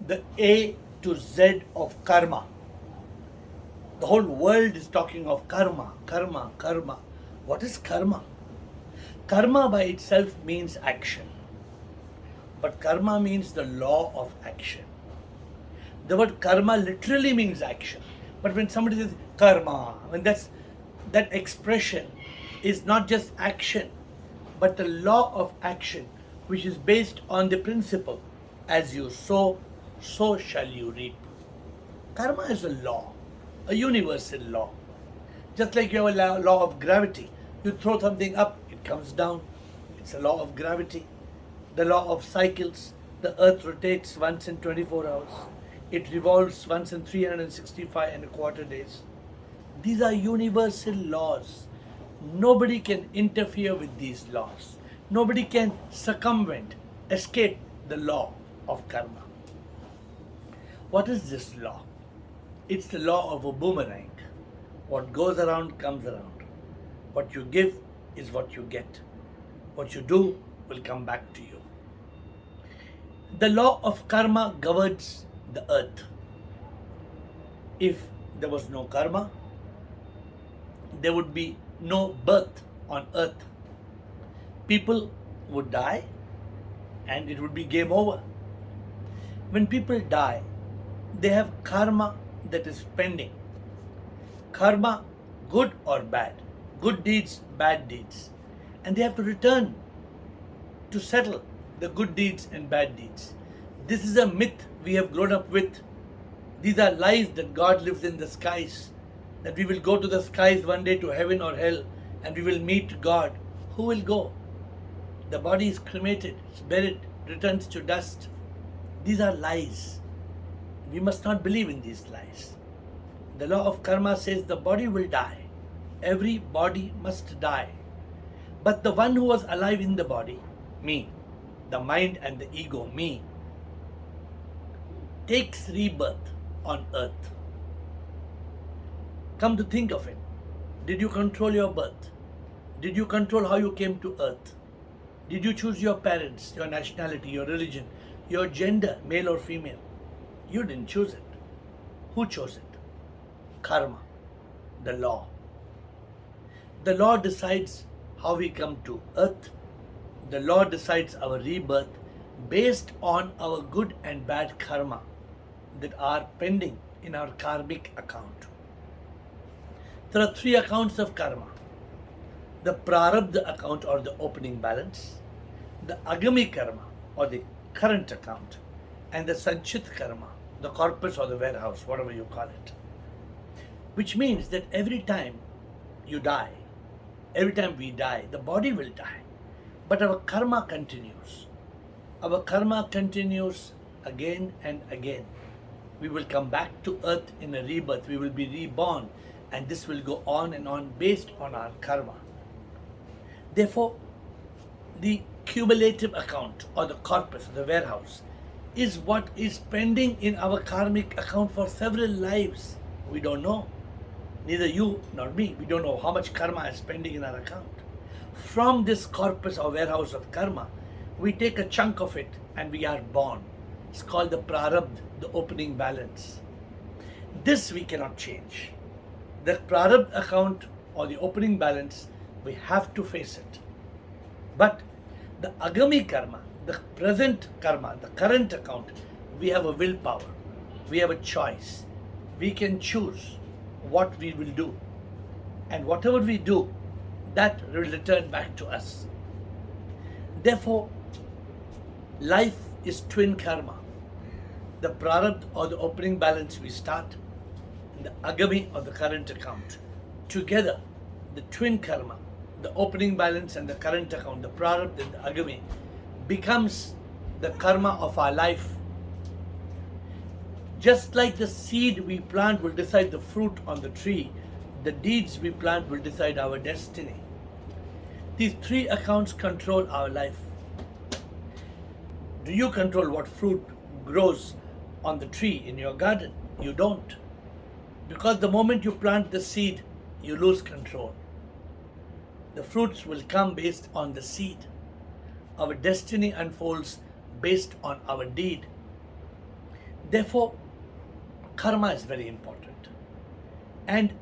the A to Z of karma. The whole world is talking of karma, karma, karma. What is karma? Karma by itself means action, but karma means the law of action. The word karma literally means action, but when somebody says karma, that expression is not just action, but the law of action, which is based on the principle, as you sow, so shall you reap. Karma is a law, a universal law. Just like you have a law of gravity. You throw something up, it comes down. It's a law of gravity. The law of cycles. The earth rotates once in 24 hours. It revolves once in 365 and a quarter days. These are universal laws. Nobody can interfere with these laws. Nobody can circumvent, escape the law of karma. What is this law? It's the law of a boomerang. What goes around comes around. What you give is what you get. What you do will come back to you. The law of karma governs the earth. If there was no karma, there would be no birth on earth. People would die and it would be game over. When people die, they have karma that is pending. Karma, good or bad, good deeds, bad deeds. And they have to return to settle the good deeds and bad deeds. This is a myth we have grown up with. These are lies that God lives in the skies, that we will go to the skies one day to heaven or hell and we will meet God. Who will go? The body is cremated, it's buried, returns to dust. These are lies. We must not believe in these lies. The law of karma says the body will die. Every body must die. But the one who was alive in the body, me, the mind and the ego, me, takes rebirth on earth. Come to think of it. Did you control your birth? Did you control how you came to earth? Did you choose your parents, your nationality, your religion, your gender, male or female? You didn't choose it. Who chose it? Karma, the law. The law decides how we come to earth. The law decides our rebirth based on our good and bad karma that are pending in our karmic account. There are three accounts of karma. The prarabdha account or the opening balance, the agami karma or the current account, and the sanchit karma, the corpus or the warehouse, whatever you call it. Which means that every time you die, every time we die, the body will die. But our karma continues. Our karma continues again and again. We will come back to earth in a rebirth. We will be reborn. And this will go on and on based on our karma. Therefore, the cumulative account or the corpus or the warehouse is what is pending in our karmic account for several lives. We don't know. Neither you nor me. We don't know how much karma is pending in our account. From this corpus or warehouse of karma, we take a chunk of it and we are born. It's called the prarabdha, the opening balance. This we cannot change. The prarabdha account or the opening balance, we have to face it. But the agami karma, the present karma, the current account, we have a willpower. We have a choice. We can choose what we will do. And whatever we do, that will return back to us. Therefore, life is twin karma. The prarabdha or the opening balance we start, and the agami or the current account. Together, the twin karma, the opening balance and the current account, the prarabdha and the agami, becomes the karma of our life. Just like the seed we plant will decide the fruit on the tree, the deeds we plant will decide our destiny. These three accounts control our life. Do you control what fruit grows on the tree in your garden? You don't. Because the moment you plant the seed, you lose control. The fruits will come based on the seed. Our destiny unfolds based on our deed. Therefore, karma is very important. And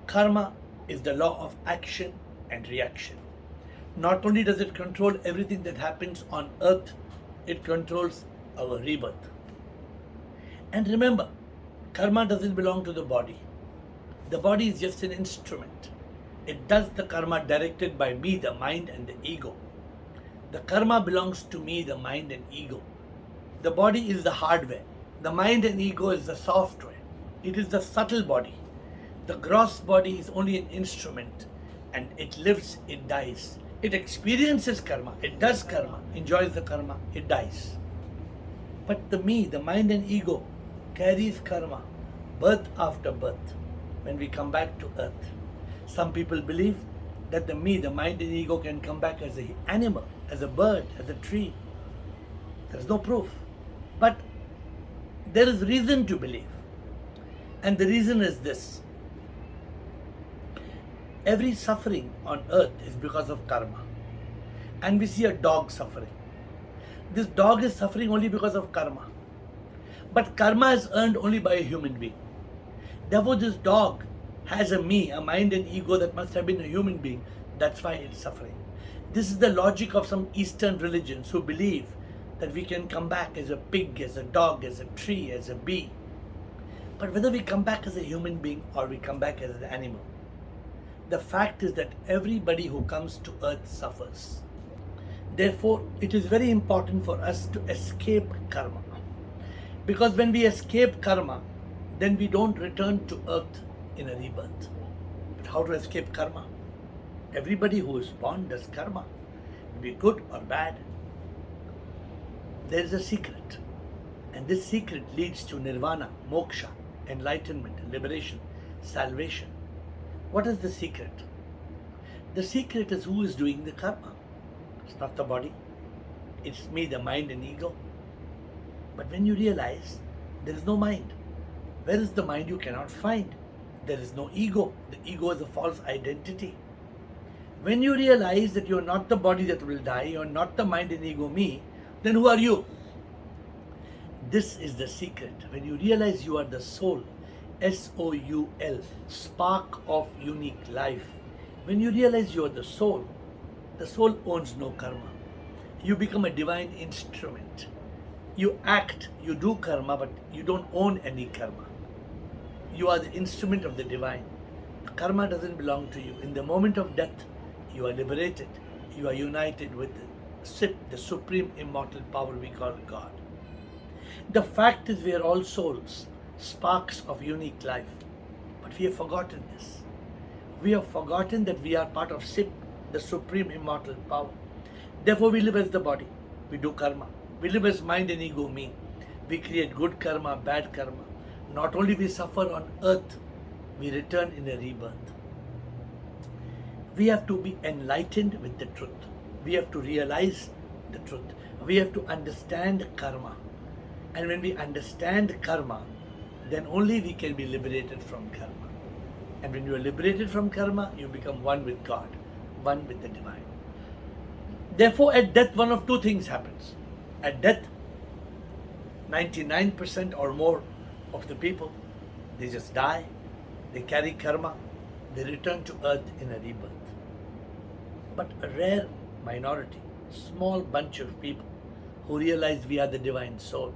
karma is the law of action and reaction. Not only does it control everything that happens on earth, it controls our rebirth. And remember, karma doesn't belong to the body. The body is just an instrument. It does the karma directed by me, the mind and the ego. The karma belongs to me, the mind and ego. The body is the hardware. The mind and ego is the software. It is the subtle body. The gross body is only an instrument, and it lives, it dies. It experiences karma, it does karma, enjoys the karma, it dies. But the me, the mind and ego, carries karma birth after birth when we come back to earth. Some people believe that the me, the mind and ego can come back as an animal, as a bird, as a tree. There is no proof. But there is reason to believe. And the reason is this. Every suffering on earth is because of karma. And we see a dog suffering. This dog is suffering only because of karma. But karma is earned only by a human being. Therefore, this dog has a me, a mind and ego that must have been a human being. That's why it's suffering. This is the logic of some Eastern religions who believe that we can come back as a pig, as a dog, as a tree, as a bee. But whether we come back as a human being or we come back as an animal, the fact is that everybody who comes to earth suffers. Therefore, it is very important for us to escape karma. Because when we escape karma, then we don't return to earth in a rebirth. But how to escape karma? Everybody who is born does karma, be good or bad. There is a secret, and this secret leads to nirvana, moksha, enlightenment, liberation, salvation. What is the secret? The secret is who is doing the karma. It's not the body. It's me, the mind and ego. But when you realize there is no mind, where is the mind you cannot find? There is no ego. The ego is a false identity. When you realize that you are not the body that will die, you are not the mind and ego me, then who are you? This is the secret. When you realize you are the soul, S-O-U-L, spark of unique life. When you realize you are the soul owns no karma. You become a divine instrument. You act, you do karma, but you don't own any karma. You are the instrument of the divine. Karma doesn't belong to you. In the moment of death, you are liberated. You are united with the supreme immortal power we call God. The fact is we are all souls, sparks of unique life. But we have forgotten this. We have forgotten that we are part of SIP, the supreme immortal power. Therefore we live as the body. We do karma. We live as mind and ego me. We create good karma, bad karma. Not only we suffer on earth, we return in a rebirth. We have to be enlightened with the truth. We have to realize the truth. We have to understand karma. And when we understand karma, then only we can be liberated from karma. And when you are liberated from karma, you become one with God, one with the divine. Therefore, at death, one of two things happens. At death, 99% or more of the people, they just die, they carry karma, they return to earth in a rebirth. But a rare minority, small bunch of people who realize we are the divine soul,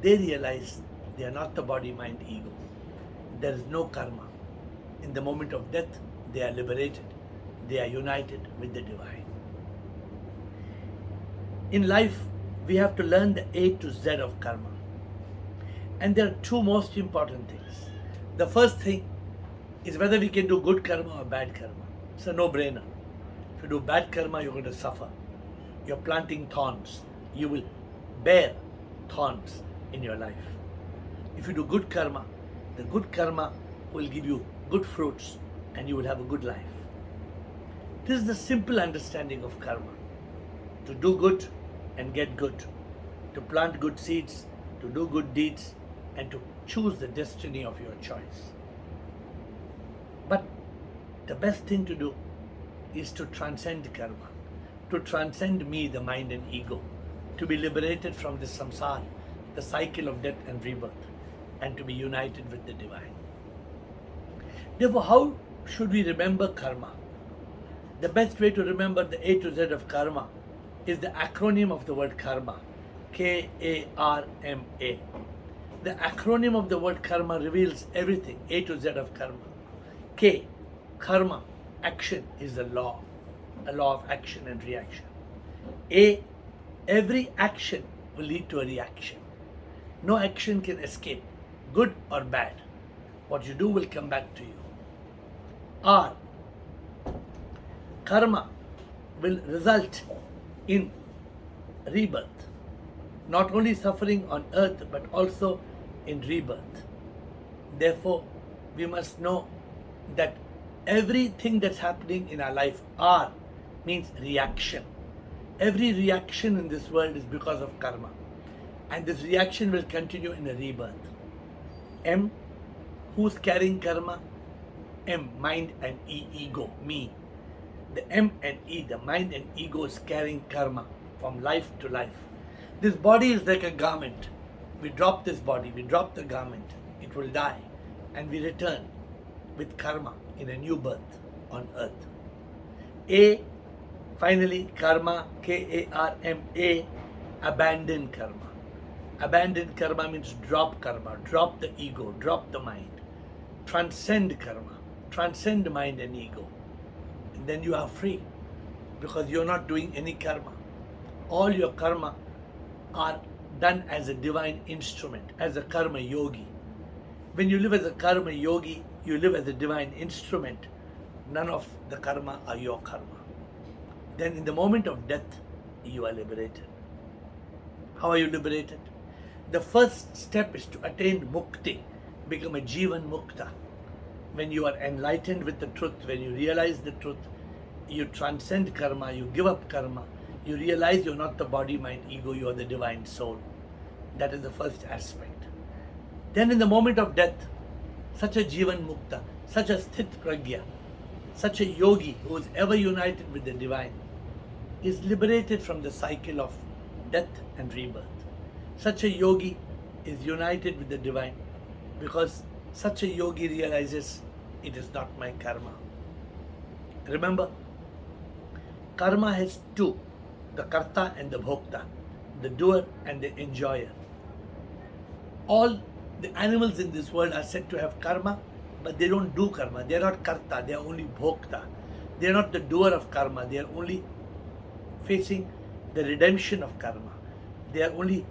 they realize they are not the body, mind, ego. There is no karma. In the moment of death, they are liberated. They are united with the divine. In life, we have to learn the A to Z of karma. And there are two most important things. The first thing is whether we can do good karma or bad karma. It's a no-brainer. If you do bad karma, you're going to suffer. You're planting thorns. You will bear thorns in your life. If you do good karma, the good karma will give you good fruits and you will have a good life. This is the simple understanding of karma. To do good and get good. To plant good seeds, to do good deeds, and to choose the destiny of your choice. But the best thing to do is to transcend karma, to transcend me, the mind and ego, to be liberated from this samsara, the cycle of death and rebirth and to be united with the divine. Therefore, how should we remember karma? The best way to remember the A to Z of karma is the acronym of the word karma, K-A-R-M-A. The acronym of the word karma reveals everything, A to Z of karma. K, karma, action is a law of action and reaction. A, every action will lead to a reaction. No action can escape, good or bad. What you do will come back to you. R, karma will result in rebirth. Not only suffering on earth, but also in rebirth. Therefore, we must know that everything that's happening in our life, R, means reaction. Every reaction in this world is because of karma. And this reaction will continue in a rebirth. M, who's carrying karma? M, mind and E, ego, me. The M and E, the mind and ego is carrying karma from life to life. This body is like a garment. We drop this body, we drop the garment, it will die, and we return with karma in a new birth on earth. A, finally, karma, K-A-R-M-A, abandon karma. Abandon karma means drop karma, drop the ego, drop the mind. Transcend karma, transcend mind and ego. And then you are free because you're not doing any karma. All your karma are done as a divine instrument, as a karma yogi. When you live as a karma yogi, you live as a divine instrument. None of the karma are your karma. Then in the moment of death, you are liberated. How are you liberated? The first step is to attain mukti, become a jivan mukta. When you are enlightened with the truth, when you realize the truth, you transcend karma, you give up karma, you realize you're not the body, mind, ego, you are the divine soul. That is the first aspect. Then in the moment of death, such a jivan mukta, such a sthit pragya, such a yogi who is ever united with the divine, is liberated from the cycle of death and rebirth. Such a yogi is united with the divine because such a yogi realizes it is not my karma. Remember, karma has two, the karta and the bhokta, the doer and the enjoyer. All the animals in this world are said to have karma, but they don't do karma. They are not karta, they are only bhokta. They are not the doer of karma, they are only facing the redemption of karma. They are only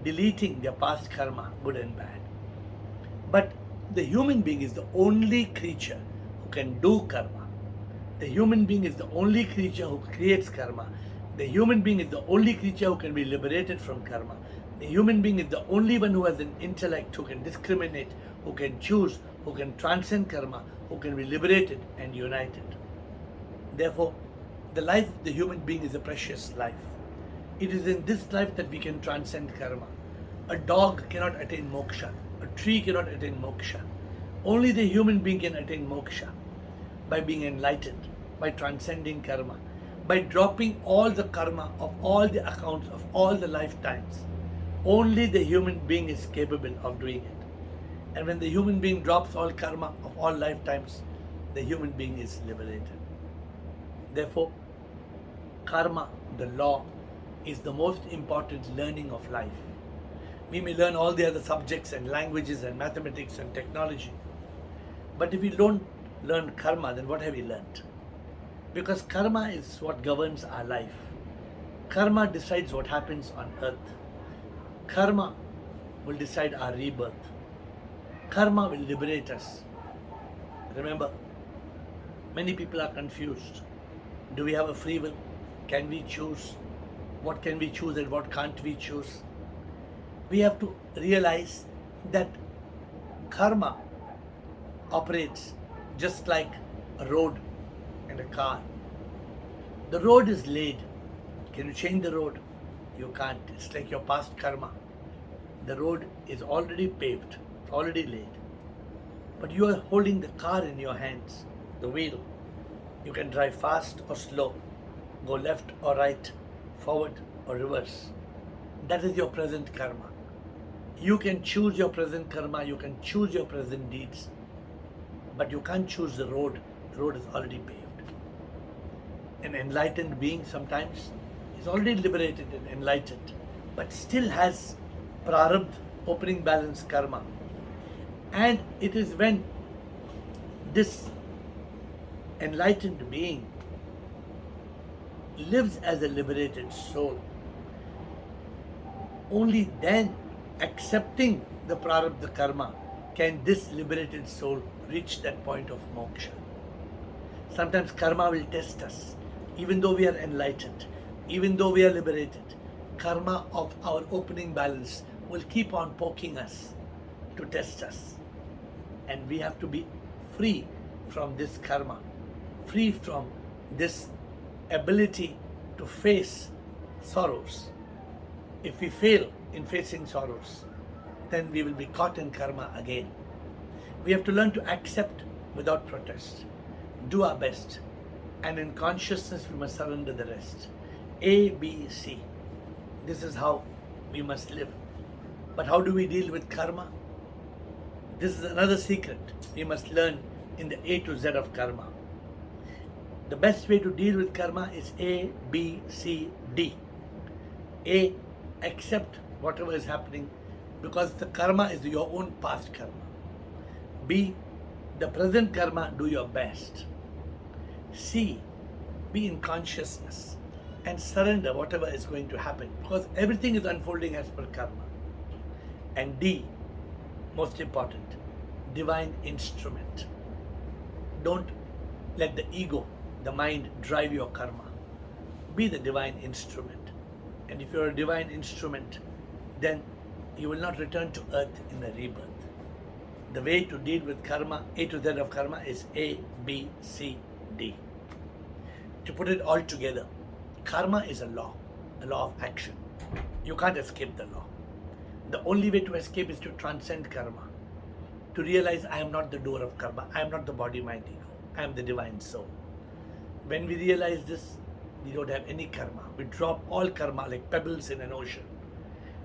deleting their past karma, good and bad. But the human being is the only creature who can do karma. The human being is the only creature who creates karma. The human being is the only creature who can be liberated from karma. The human being is the only one who has an intellect, who can discriminate, who can choose, who can transcend karma, who can be liberated and united. Therefore, the life of the human being is a precious life. It is in this life that we can transcend karma. A dog cannot attain moksha. A tree cannot attain moksha. Only the human being can attain moksha by being enlightened, by transcending karma, by dropping all the karma of all the accounts of all the lifetimes. Only the human being is capable of doing it. And when the human being drops all karma of all lifetimes, the human being is liberated. Therefore, karma, the law, is the most important learning of life. We may learn all the other subjects and languages and mathematics and technology. But if we don't learn karma, then what have we learnt? Because karma is what governs our life. Karma decides what happens on earth. Karma will decide our rebirth. Karma will liberate us. Remember, many people are confused. Do we have a free will? Can we choose? What can we choose and what can't we choose? We have to realize that karma operates just like a road and a car. The road is laid. Can you change the road? You can't. It's like your past karma. The road is already paved, already laid. But you are holding the car in your hands, the wheel. You can drive fast or slow, go left or right, forward or reverse. That is your present karma. You can choose your present karma, you can choose your present deeds, but you can't choose the road. The road is already paved. An enlightened being sometimes is already liberated and enlightened, but still has prarabdha, opening balance karma. And it is when this enlightened being lives as a liberated soul, only then, accepting the prarabdha karma, can this liberated soul reach that point of moksha. Sometimes karma will test us. Even though we are enlightened, even though we are liberated, karma of our opening balance will keep on poking us to test us. And we have to be free from this karma, free from this ability to face sorrows. If we fail in facing sorrows, then we will be caught in karma again. We have to learn to accept without protest, do our best, and in consciousness we must surrender the rest. A, B, C. This is how we must live. But how do we deal with karma? This is another secret we must learn in the A to Z of karma. The best way to deal with karma is A, B, C, D. A, accept whatever is happening because the karma is your own past karma. B, the present karma, do your best. C, be in consciousness and surrender whatever is going to happen because everything is unfolding as per karma. And D, most important, divine instrument. Don't let the ego, the mind, drive your karma. Be the divine instrument. And if you're a divine instrument, then you will not return to earth in a rebirth. The way to deal with karma, A to Z of karma, is A, B, C, D. To put it all together, karma is a law of action. You can't escape the law. The only way to escape is to transcend karma, to realize I am not the doer of karma, I am not the body, mind, ego, I am the divine soul. When we realize this, we don't have any karma. We drop all karma like pebbles in an ocean.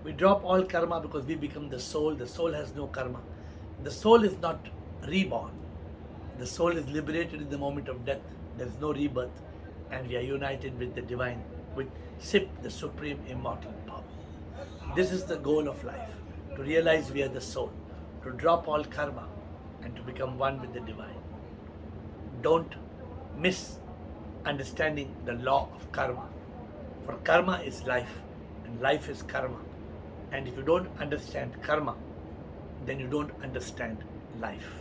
We drop all karma because we become the soul. The soul has no karma. The soul is not reborn. The soul is liberated in the moment of death. There is no rebirth. And we are united with the divine, with SIP, the supreme immortal power. This is the goal of life, to realize we are the soul, to drop all karma and to become one with the divine. Don't miss understanding the law of karma. For karma is life and life is karma. And if you don't understand karma, then you don't understand life.